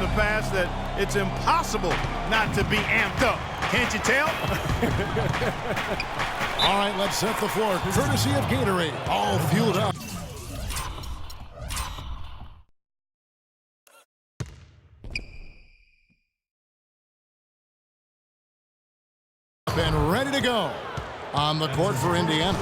the past that it's impossible not to be amped up. Can't you tell? All right, let's set the floor. Courtesy of Gatorade, all fueled up. And ready to go on the court for Indiana.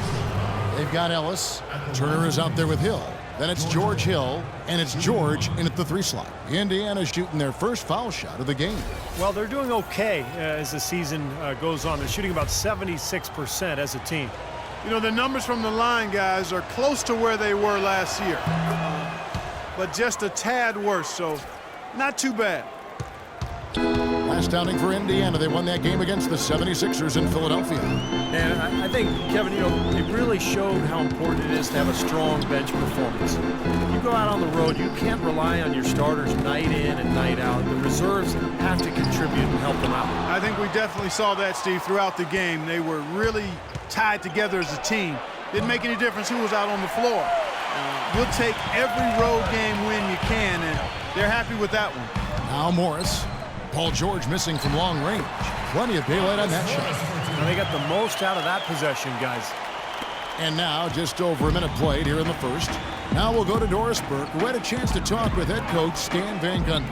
They've got Ellis. Turner is out there with Hill. Then it's George Hill, and it's George in at the 3 slot. Indiana's shooting their first foul shot of the game. Well, they're doing okay as the season goes on. They're shooting about 76% as a team. You know, the numbers from the line, guys, are close to where they were last year. But just a tad worse, so not too bad. Last outing for Indiana, they won that game against the 76ers in Philadelphia. And I think, Kevin, you know, it really showed how important it is to have a strong bench performance. You go out on the road, you can't rely on your starters night in and night out. The reserves have to contribute and help them out. I think we definitely saw that, Steve, throughout the game. They were really tied together as a team. Didn't make any difference who was out on the floor. You'll take every road game win you can, and they're happy with that one. Now Morris. Paul George missing from long range. Plenty of daylight on that shot. Well, they got the most out of that possession, guys. And now just over a minute played here in the first. Now we'll go to Doris Burke, who had a chance to talk with head coach Stan Van Gundy.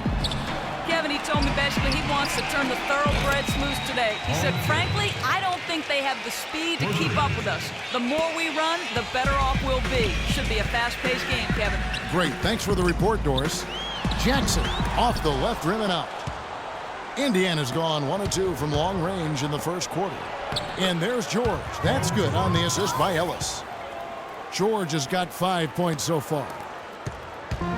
Kevin, he told me basically he wants to turn the thoroughbreds loose today. He said, frankly, I don't think they have the speed to keep up with us. The more we run, the better off we'll be. Should be a fast-paced game, Kevin. Great. Thanks for the report, Doris. Jackson off the left rim and out. Indiana's gone 1 of 2 from long range in the first quarter. And there's George. That's good on the assist by Ellis. George has got 5 points so far.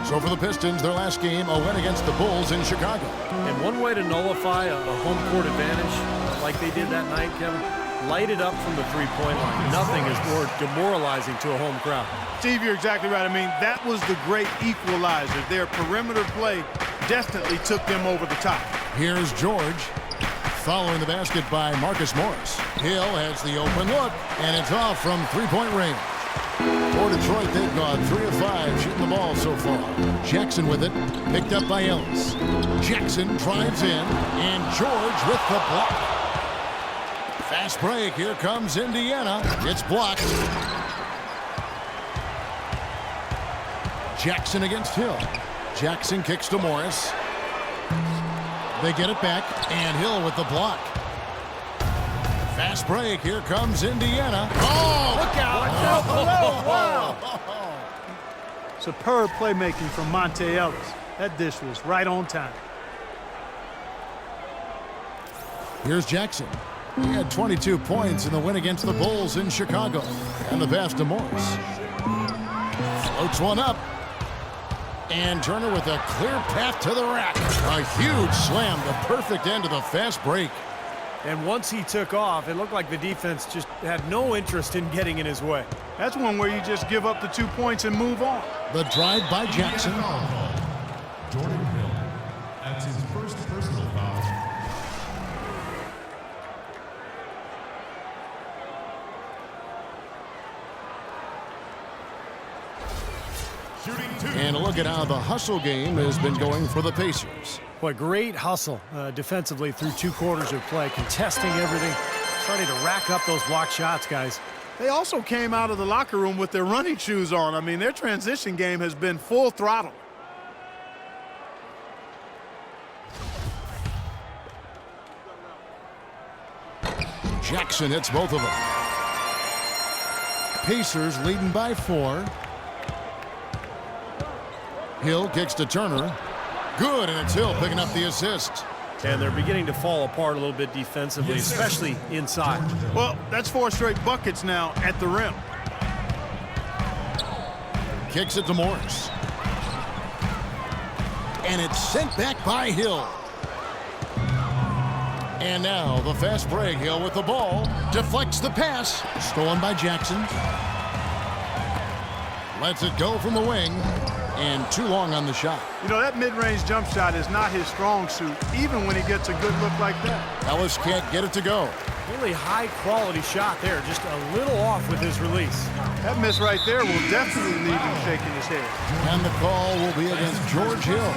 So for the Pistons, their last game, a win against the Bulls in Chicago. And one way to nullify a home court advantage, like they did that night, Kevin, light it up from the three-point line. Nothing is more demoralizing to a home crowd. Steve, you're exactly right. I mean, that was the great equalizer. Their perimeter play definitely took them over the top. Here's George. Following the basket by Marcus Morris. Hill has the open look, and it's off from three-point range. For Detroit, they've gone 3 of 5 shooting the ball so far. Jackson with it, picked up by Ellis. Jackson drives in, and George with the block. Fast break, here comes Indiana. It's blocked. Jackson against Hill. Jackson kicks to Morris. They get it back, and Hill with the block. Fast break, here comes Indiana. Oh, look out! Wow. Superb playmaking from Monte Ellis. That dish was right on time. Here's Jackson. He had 22 points in the win against the Bulls in Chicago. And the pass to Morris. Floats one up. And Turner with a clear path to the rack. A huge slam, the perfect end of the fast break. And once he took off, it looked like the defense just had no interest in getting in his way. That's one where you just give up the 2 points and move on. The drive by Jackson. Jordan Hill. That's his first personal foul. And a look at how the hustle game has been going for the Pacers. What great hustle defensively through 2 quarters of play, contesting everything, starting to rack up those block shots, guys. They also came out of the locker room with their running shoes on. I mean, their transition game has been full throttle. Jackson hits both of them. Pacers leading by 4. Hill kicks to Turner. Good, and it's Hill picking up the assist. And they're beginning to fall apart a little bit defensively, especially inside. Well, that's 4 straight buckets now at the rim. Kicks it to Morris. And it's sent back by Hill. And now the fast break. Hill with the ball. Deflects the pass. Stolen by Jackson. Lets it go from the wing. And too long on the shot. You know, that mid-range jump shot is not his strong suit, even when he gets a good look like that. Ellis can't get it to go. Really high-quality shot there, just a little off with his release. That miss right there will definitely leave him shaking his head. And the call will be against George Hill.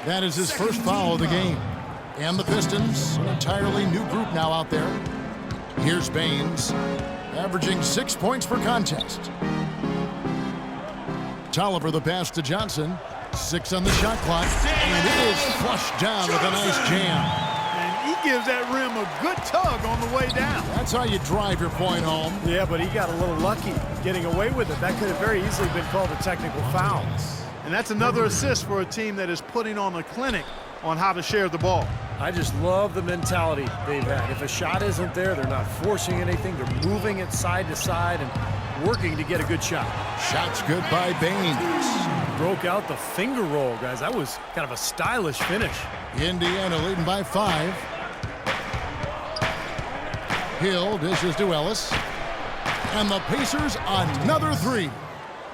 That is his first foul of the game. And the Pistons, an entirely new group now out there. Here's Baines, averaging 6 points per contest. Tolliver the pass to Johnson. 6 on the shot clock. And it is flushed down with a nice jam. And he gives that rim a good tug on the way down. That's how you drive your point home. Yeah, but he got a little lucky getting away with it. That could have very easily been called a technical foul. And that's another assist for a team that is putting on a clinic on how to share the ball. I just love the mentality they've had. If a shot isn't there, they're not forcing anything. They're moving it side to side and working to get a good shot. Shots good by Baines. Broke out the finger roll, guys. That was kind of a stylish finish. Indiana leading by 5. Hill dishes to Ellis. And the Pacers another 3.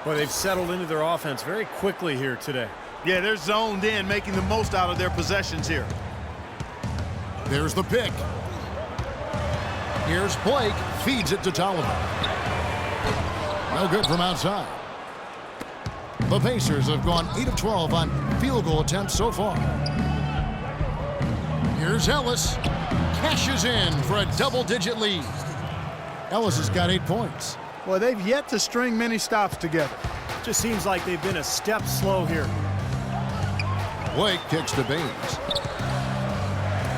Boy, they've settled into their offense very quickly here today. Yeah, they're zoned in, making the most out of their possessions here. There's the pick. Here's Blake. Feeds it to Tolliver. No good from outside. The Pacers have gone 8 of 12 on field goal attempts so far. Here's Ellis. Cashes in for a double-digit lead. Ellis has got 8 points. Well, they've yet to string many stops together. Just seems like they've been a step slow here. Blake kicks to Baines.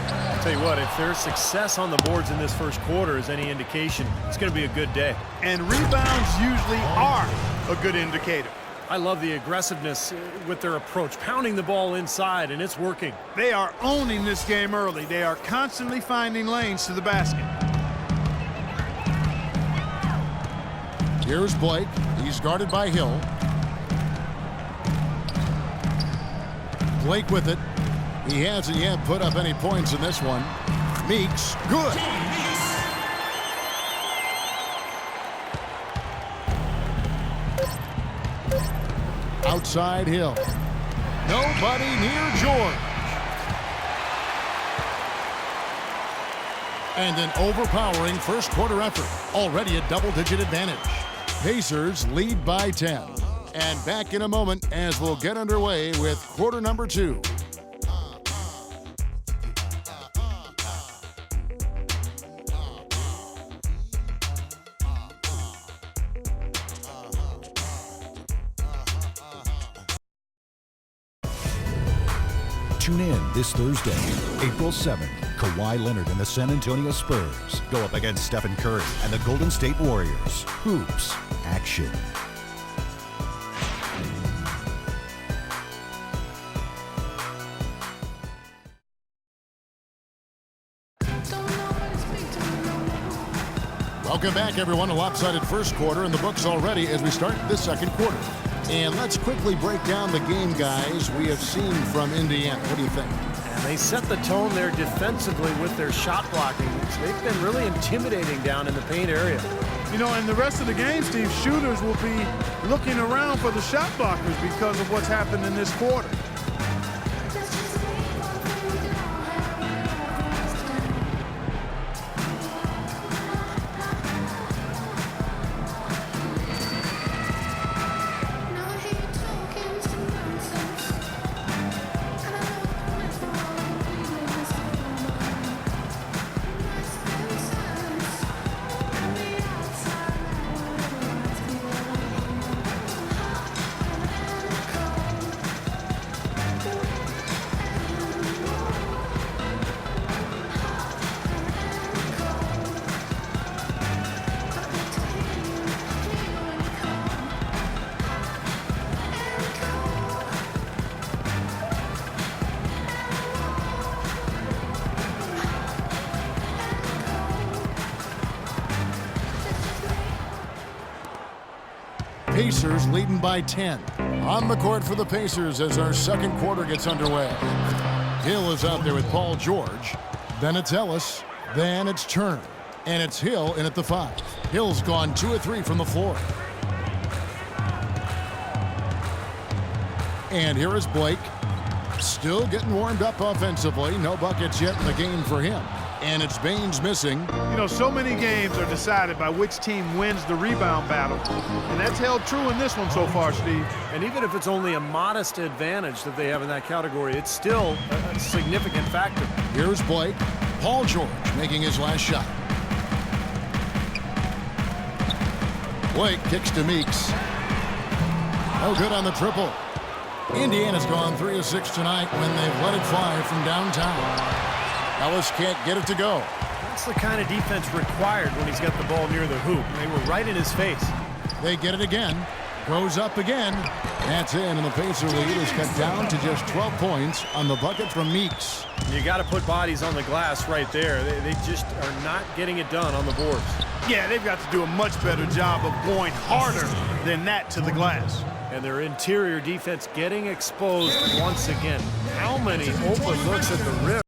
I'll tell you what, if their success on the boards in this first quarter is any indication, it's going to be a good day. And rebounds usually are a good indicator. I love the aggressiveness with their approach, pounding the ball inside, and it's working. They are owning this game early. They are constantly finding lanes to the basket. Here's Blake. He's guarded by Hill. Blake with it. He hasn't yet put up any points in this one. Meeks, good. Outside Hill. Nobody near George. And an overpowering first quarter effort. Already a double-digit advantage. Pacers lead by 10. And back in a moment as we'll get underway with quarter number 2. Tune in this Thursday, April 7th. Kawhi Leonard and the San Antonio Spurs go up against Stephen Curry and the Golden State Warriors. Hoops action. Welcome back, everyone. A lopsided first quarter in the books already as we start the second quarter. And let's quickly break down the game, guys, we have seen from Indiana. What do you think? And they set the tone there defensively with their shot blocking. They've been really intimidating down in the paint area. You know, in the rest of the game, Steve, shooters will be looking around for the shot blockers because of what's happened in this quarter. Pacers leading by 10. On the court for the Pacers as our second quarter gets underway. Hill is out there with Paul George. Then it's Ellis. Then it's Turner. And it's Hill in at the 5. Hill's gone 2 of 3 from the floor. And here is Blake. Still getting warmed up offensively. No buckets yet in the game for him. And it's Baines missing. You know, so many games are decided by which team wins the rebound battle. And that's held true in this one so far, Steve. And even if it's only a modest advantage that they have in that category, it's still a significant factor. Here's Blake. Paul George making his last shot. Blake kicks to Meeks. No good on the triple. Indiana's gone 3 of 6 tonight when they've let it fly from downtown. Ellis can't get it to go. That's the kind of defense required when he's got the ball near the hoop. They were right in his face. They get it again. Goes up again. That's in, and the Pacer lead is cut down to just 12 points on the bucket from Meeks. You got to put bodies on the glass right there. They just are not getting it done on the boards. Yeah, they've got to do a much better job of going harder than that to the glass. And their interior defense getting exposed once again. How many open looks at the rim?